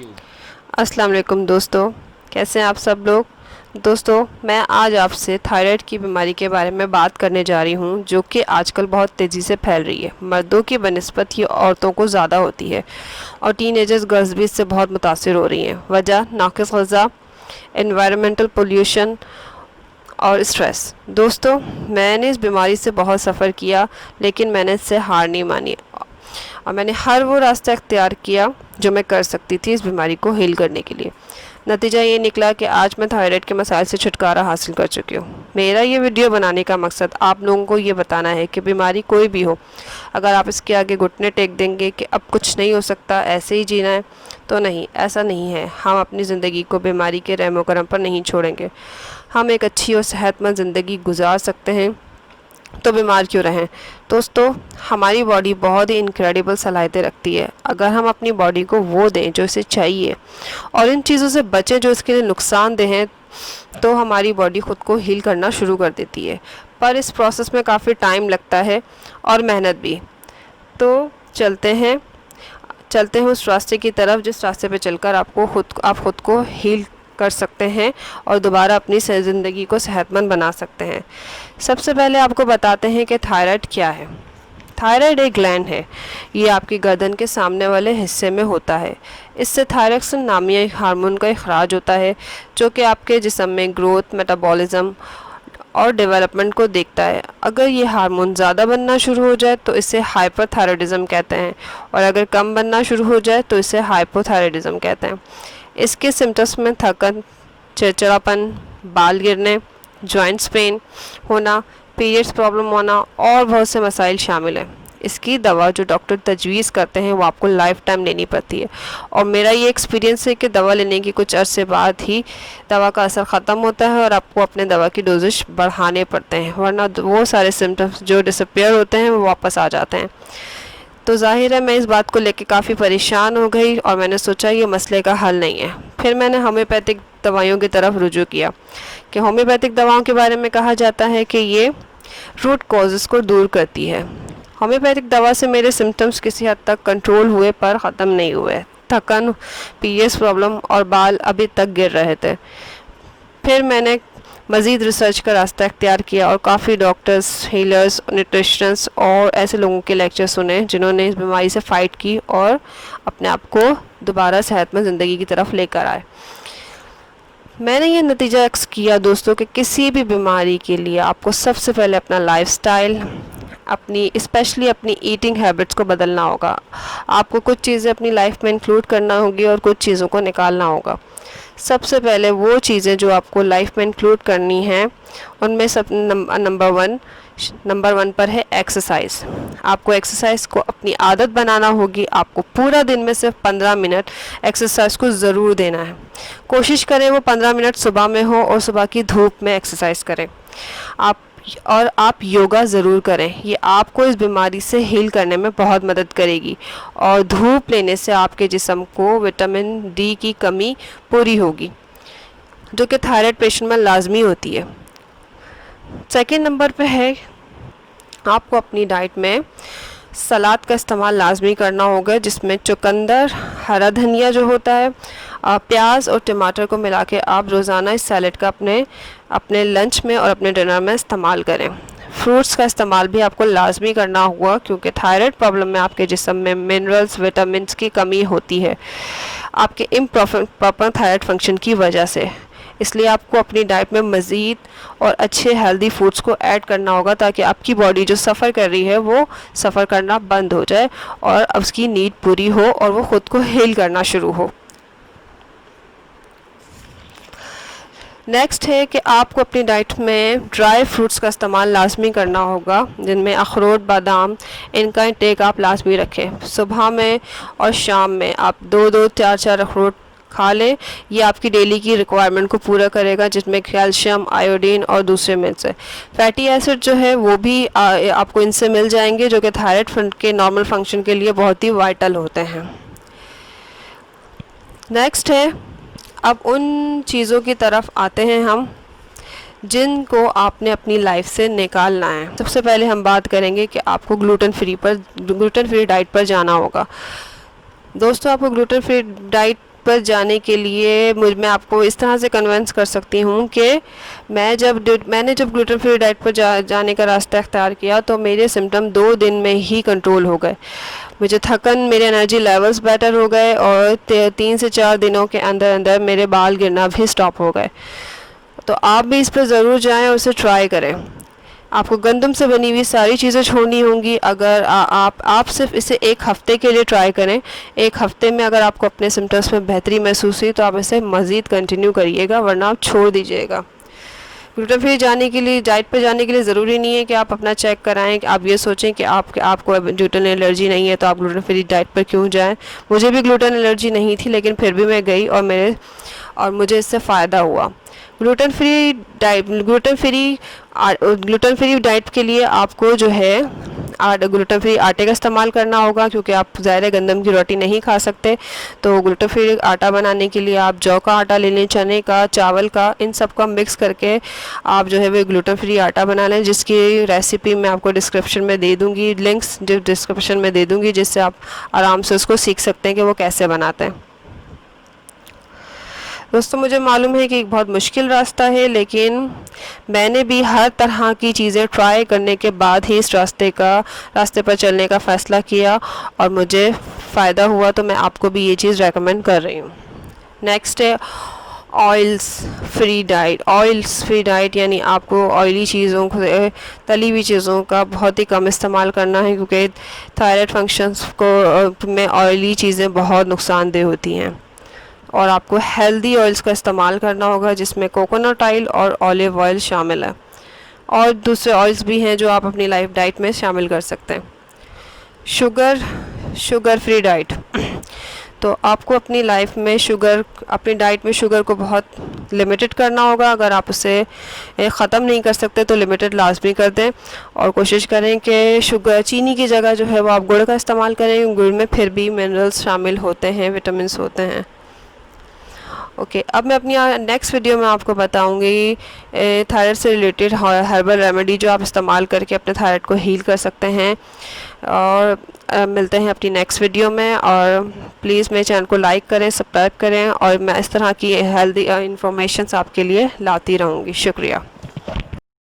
अस्सलाम वालेकुम दोस्तों, कैसे हैं आप सब लोग। दोस्तों, मैं आज आपसे थायराइड की बीमारी के बारे में बात करने जा रही हूं, जो कि आजकल बहुत तेज़ी से फैल रही है। मर्दों की बनिस्बत ये औरतों को ज़्यादा होती है और टीनेजर्स गर्ल्स भी इससे बहुत मुतासिर हो रही हैं। वजह नाक़िस ग़िज़ा, एनवायरमेंटल पोल्यूशन और स्ट्रेस। दोस्तों, मैंने इस बीमारी से बहुत सफ़र किया, लेकिन मैंने इससे हार नहीं मानी और मैंने हर वो रास्ता इख्तियार किया जो मैं कर सकती थी इस बीमारी को हील करने के लिए। नतीजा ये निकला कि आज मैं थायराइड के मसाइल से छुटकारा हासिल कर चुकी हूँ। मेरा ये वीडियो बनाने का मकसद आप लोगों को ये बताना है कि बीमारी कोई भी हो, अगर आप इसके आगे घुटने टेक देंगे कि अब कुछ नहीं हो सकता, ऐसे ही जीना है, तो नहीं, ऐसा नहीं है। हम अपनी ज़िंदगी को बीमारी के रहमो करम पर नहीं छोड़ेंगे। हम एक अच्छी और सेहतमंद ज़िंदगी गुजार सकते हैं, तो बीमार क्यों रहें। दोस्तों, हमारी बॉडी बहुत ही इनक्रेडिबल सलाहियतें रखती है। अगर हम अपनी बॉडी को वो दें जो इसे चाहिए और इन चीज़ों से बचें जो इसके लिए नुकसानदेह हैं, तो हमारी बॉडी ख़ुद को हील करना शुरू कर देती है। पर इस प्रोसेस में काफ़ी टाइम लगता है और मेहनत भी। तो चलते हैं उस रास्ते की तरफ जिस रास्ते पे चलकर आप ख़ुद को हील कर सकते हैं और दोबारा अपनी ज़िंदगी को सेहतमंद बना सकते हैं। सबसे पहले आपको बताते हैं कि थायराइड क्या है। थायराइड एक ग्लैंड है। ये आपकी गर्दन के सामने वाले हिस्से में होता है। इससे थायरॉक्सिन नामी एक हार्मोन का इखराज होता है, जो कि आपके जिस्म में ग्रोथ, मेटाबॉलिज्म और डेवलपमेंट को देखता है। अगर ये हार्मोन ज़्यादा बनना शुरू हो जाए तो इसे हाइपरथायराइडिज्म कहते हैं, और अगर कम बनना शुरू हो जाए तो इसे हाइपोथायराइडिज्म कहते हैं। इसके सिम्टम्स में थकन, चिड़चिड़ापन, बाल गिरने, जॉइंट्स पेन होना, पीरियड्स प्रॉब्लम होना और बहुत से मसाइल शामिल हैं। इसकी दवा जो डॉक्टर तजवीज़ करते हैं वो आपको लाइफ टाइम लेनी पड़ती है, और मेरा ये एक्सपीरियंस है कि दवा लेने की कुछ अरसे बाद ही दवा का असर ख़त्म होता है और आपको अपने दवा की डोजेज बढ़ाने पड़ते हैं, वरना वो सारे सिम्टम्स जो डिसअपीयर होते हैं वो वापस आ जाते हैं। तो ज़ाहिर है मैं इस बात को लेकर काफ़ी परेशान हो गई और मैंने सोचा ये मसले का हल नहीं है। फिर मैंने होम्योपैथिक दवाइयों की तरफ रुजू किया कि होम्योपैथिक दवाओं के बारे में कहा जाता है कि ये रूट कॉजेज़ को दूर करती है। होम्योपैथिक दवा से मेरे सिम्टम्स किसी हद तक कंट्रोल हुए, पर ख़त्म नहीं हुए। थकन, पीरियड्स प्रॉब्लम और बाल अभी तक गिर रहे थे। फिर मैंने मज़ीद रिसर्च का रास्ता इख्तियार किया और काफ़ी डॉक्टर्स, हीलर्स, न्यूट्रिशनिस्ट और ऐसे लोगों के लेक्चर सुने जिन्होंने इस बीमारी से फ़ाइट की और अपने आप को दोबारा सेहतमंद ज़िंदगी की तरफ लेकर आए। मैंने ये नतीजा एक्स किया दोस्तों कि किसी भी बीमारी के लिए आपको सबसे पहले अपना लाइफस्टाइल, स्पेशली अपनी ईटिंग हैबिट्स को बदलना होगा। आपको कुछ चीज़ें अपनी लाइफ में इंक्लूड करना होगी और कुछ चीज़ों को निकालना होगा। सबसे पहले वो चीज़ें जो आपको लाइफ में इंक्लूड करनी हैं, उनमें सब नंबर वन पर है एक्सरसाइज। आपको एक्सरसाइज को अपनी आदत बनाना होगी। आपको पूरा दिन में सिर्फ 15 मिनट एक्सरसाइज को ज़रूर देना है। कोशिश करें वो 15 मिनट सुबह में हो और सुबह की धूप में एक्सरसाइज करें। आप योगा ज़रूर करें। ये आपको इस बीमारी से हील करने में बहुत मदद करेगी, और धूप लेने से आपके जिस्म को विटामिन डी की कमी पूरी होगी, जो कि थायराइड पेशेंट में लाजमी होती है। सेकंड नंबर पे है आपको अपनी डाइट में सलाद का इस्तेमाल लाजमी करना होगा, जिसमें चुकंदर, हरा धनिया जो होता है, प्याज और टमाटर को मिला के आप रोज़ाना इस सैलेड का अपने लंच में और अपने डिनर में इस्तेमाल करें। फ्रूट्स का इस्तेमाल भी आपको लाजमी करना होगा, क्योंकि थायराइड प्रॉब्लम में आपके जिस्म में मिनरल्स, विटामिन्स की कमी होती है आपके इम्प्रॉपर थायराइड फंक्शन की वजह से। इसलिए आपको अपनी डाइट में मज़ीद और अच्छे हेल्दी फूड्स को ऐड करना होगा, ताकि आपकी बॉडी जो सफ़र कर रही है वो सफ़र करना बंद हो जाए और उसकी नीड पूरी हो और वो ख़ुद को हील करना शुरू हो। नेक्स्ट है कि आपको अपनी डाइट में ड्राई फ्रूट्स का इस्तेमाल लाजमी करना होगा, जिनमें अखरोट, बादाम, इनका इंटेक आप लाजमी रखें। सुबह में और शाम में आप 2-2, 4-4 अखरोट खा लें। ये आपकी डेली की रिक्वायरमेंट को पूरा करेगा, जिसमें कैल्शियम, आयोडीन और दूसरे मिनरल्स है। फैटी एसिड जो है वो भी आपको इनसे मिल जाएंगे, जो कि थायराइड के नॉर्मल फंक्शन के लिए बहुत ही वाइटल होते हैं। नेक्स्ट है, अब उन चीज़ों की तरफ आते हैं हम जिनको आपने अपनी लाइफ से निकालना है। सबसे पहले हम बात करेंगे कि आपको ग्लूटेन फ्री डाइट पर जाना होगा। दोस्तों, आपको ग्लूटेन फ्री डाइट पर जाने के लिए मैं आपको इस तरह से कन्विंस कर सकती हूँ कि मैंने जब ग्लूटेन फ्री डाइट पर जाने का रास्ता अख्तियार किया तो मेरे सिम्टम 2 दिन में ही कंट्रोल हो गए। मुझे थकन, मेरे एनर्जी लेवल्स बेटर हो गए और 3 से 4 दिनों के अंदर अंदर मेरे बाल गिरना भी स्टॉप हो गए। तो आप भी इस पर ज़रूर जाएं और उसे ट्राई करें। आपको गंदम से बनी हुई सारी चीज़ें छोड़नी होंगी। अगर आप सिर्फ इसे 1 हफ़्ते के लिए ट्राई करें। 1 हफ़्ते में अगर आपको अपने सिम्टम्स में बेहतरी महसूस हुई तो आप इसे मज़ीद कंटिन्यू करिएगा, वरना आप छोड़ दीजिएगा। ग्लूटेन फ्री जाने के लिए, डाइट पे जाने के लिए ज़रूरी नहीं है कि आप अपना चेक कराएं, कि आप ये सोचें कि आपको ग्लूटेन एलर्जी नहीं है तो आप ग्लूटेन फ्री डाइट पर क्यों जाएं। मुझे भी ग्लूटेन एलर्जी नहीं थी, लेकिन फिर भी मैं गई और मुझे इससे फ़ायदा हुआ। ग्लूटेन फ्री डाइट के लिए आपको जो है ग्लूटेन फ्री आटे का इस्तेमाल करना होगा, क्योंकि आप ज़ाहिर है गंदम की रोटी नहीं खा सकते। तो ग्लूटेन फ्री आटा बनाने के लिए आप जौ का आटा ले लें, चने का, चावल का, इन सब का मिक्स करके आप जो है वो ग्लूटेन फ्री आटा बना लें, जिसकी रेसिपी मैं आपको डिस्क्रिप्शन में दे दूँगी, लिंक्स जो डिस्क्रिप्शन में दे दूँगी, जिससे आप आराम से उसको सीख सकते हैं कि वो कैसे बनाते हैं। दोस्तों, मुझे मालूम है कि एक बहुत मुश्किल रास्ता है, लेकिन मैंने भी हर तरह की चीज़ें ट्राई करने के बाद ही इस रास्ते पर चलने का फ़ैसला किया और मुझे फ़ायदा हुआ। तो मैं आपको भी ये चीज़ रेकमेंड कर रही हूँ। नेक्स्ट है ऑयल्स फ्री डाइट। यानी आपको ऑयली चीज़ों को, तली हुई चीज़ों का बहुत ही कम इस्तेमाल करना है, क्योंकि थायराइड फंक्शंस में ऑयली चीज़ें बहुत नुकसानदेह होती हैं। और आपको हेल्दी ऑयल्स का इस्तेमाल करना होगा, जिसमें कोकोनट ऑयल और ऑलिव ऑयल शामिल है, और दूसरे ऑयल्स भी हैं जो आप अपनी लाइफ डाइट में शामिल कर सकते हैं। Sugar free diet. तो आपको अपनी डाइट में शुगर को बहुत लिमिटेड करना होगा। अगर आप उसे ख़त्म नहीं कर सकते तो लिमिटेड लाजमी कर दें, और कोशिश करें कि चीनी की जगह जो है वो आप गुड़ का इस्तेमाल करें। गुड़ में फिर भी मिनरल्स शामिल होते हैं, विटामिन्स होते हैं। ओके, अब मैं अपनी नेक्स्ट वीडियो में आपको बताऊंगी थायराइड से रिलेटेड हर्बल रेमेडी जो आप इस्तेमाल करके अपने थायराइड को हील कर सकते हैं। और मिलते हैं अपनी नेक्स्ट वीडियो में, और प्लीज़ मेरे चैनल को लाइक करें, सब्सक्राइब करें, और मैं इस तरह की हेल्दी इंफॉर्मेशन आपके लिए लाती रहूँगी। शुक्रिया।